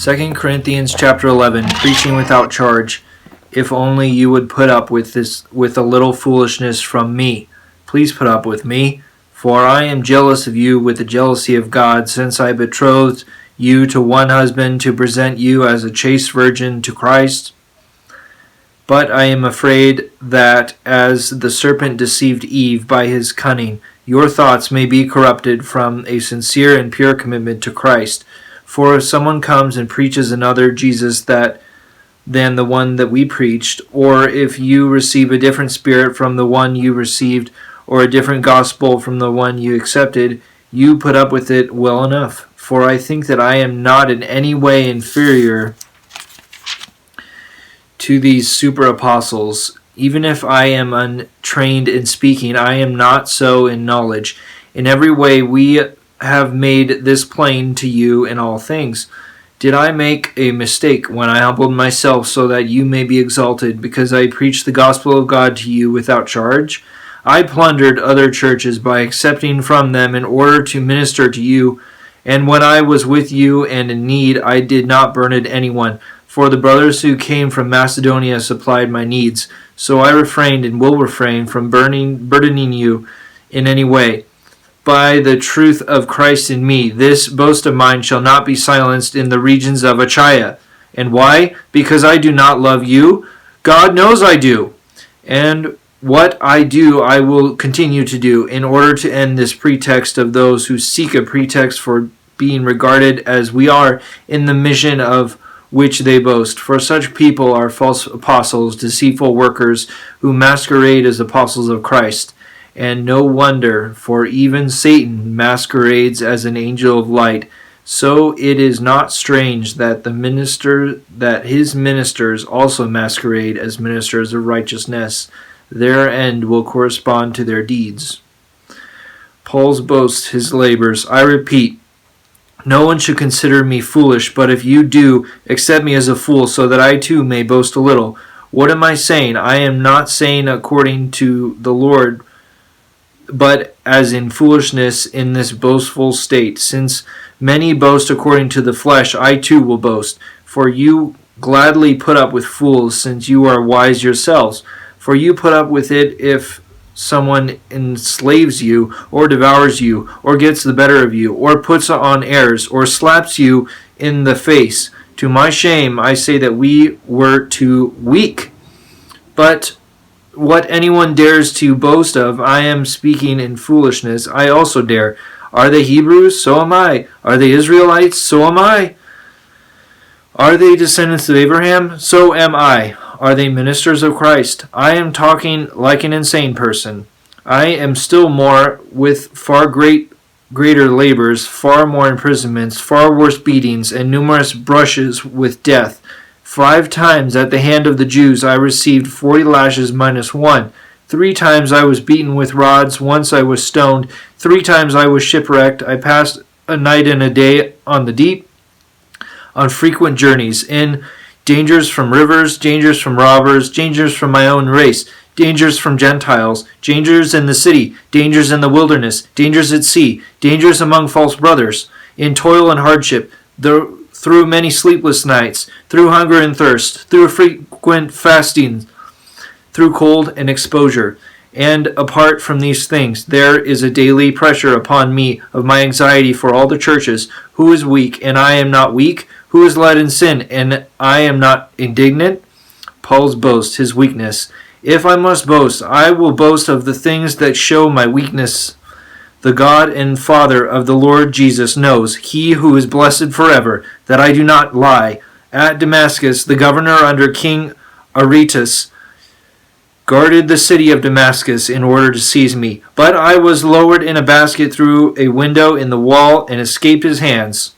2 Corinthians chapter 11, preaching without charge. If only you would put up with a little foolishness from me. Please put up with me, for I am jealous of you with the jealousy of God, since I betrothed you to one husband to present you as a chaste virgin to Christ. But I am afraid that as the serpent deceived Eve by his cunning, your thoughts may be corrupted from a sincere and pure commitment to Christ. For if someone comes and preaches another Jesus than the one that we preached, or if you receive a different spirit from the one you received, or a different gospel from the one you accepted, you put up with it well enough. For I think that I am not in any way inferior to these super apostles. Even if I am untrained in speaking, I am not so in knowledge. In every way we have made this plain to you in all things. Did I make a mistake when I humbled myself so that you may be exalted, because I preached the gospel of God to you without charge? I plundered other churches by accepting from them in order to minister to you, and when I was with you and in need, I did not burden anyone. For the brothers who came from Macedonia supplied my needs, so I refrained and will refrain from burdening you in any way. By the truth of Christ in me, this boast of mine shall not be silenced in the regions of Achaia. And why? Because I do not love you? God knows I do. And what I do, I will continue to do, in order to end this pretext of those who seek a pretext for being regarded as we are in the mission of which they boast. For such people are false apostles, deceitful workers, who masquerade as apostles of Christ. And no wonder, for even Satan masquerades as an angel of light. So it is not strange that his ministers also masquerade as ministers of righteousness. Their end will correspond to their deeds. Paul's boast, his labors. I repeat, no one should consider me foolish, but if you do, accept me as a fool, so that I too may boast a little. What am I saying? I am not saying according to the Lord, but as in foolishness in this boastful state. Since many boast according to the flesh, I too will boast. For you gladly put up with fools, since you are wise yourselves. For you put up with it if someone enslaves you, or devours you, or gets the better of you, or puts on airs, or slaps you in the face. To my shame, I say that we were too weak. But what anyone dares to boast of, I am speaking in foolishness. I also dare. Are they Hebrews? So am I. Are they Israelites? So am I. Are they descendants of Abraham? So am I. Are they ministers of Christ? I am talking like an insane person. I am still more, with far greater labors, far more imprisonments, far worse beatings, and numerous brushes with death. 5 times at the hand of the Jews I received 40 lashes minus 1. 3 times I was beaten with rods. Once I was stoned. 3 times I was shipwrecked. I passed a night and a day on the deep, on frequent journeys, in dangers from rivers, dangers from robbers, dangers from my own race, dangers from Gentiles, dangers in the city, dangers in the wilderness, dangers at sea, dangers among false brothers, in toil and hardship, through many sleepless nights, through hunger and thirst, through frequent fasting, through cold and exposure. And apart from these things, there is a daily pressure upon me of my anxiety for all the churches. Who is weak, and I am not weak? Who is led in sin, and I am not indignant? Paul's boast, his weakness. If I must boast, I will boast of the things that show my weakness. The God and Father of the Lord Jesus knows, he who is blessed forever, that I do not lie. At Damascus, the governor under King Aretas guarded the city of Damascus in order to seize me. But I was lowered in a basket through a window in the wall and escaped his hands.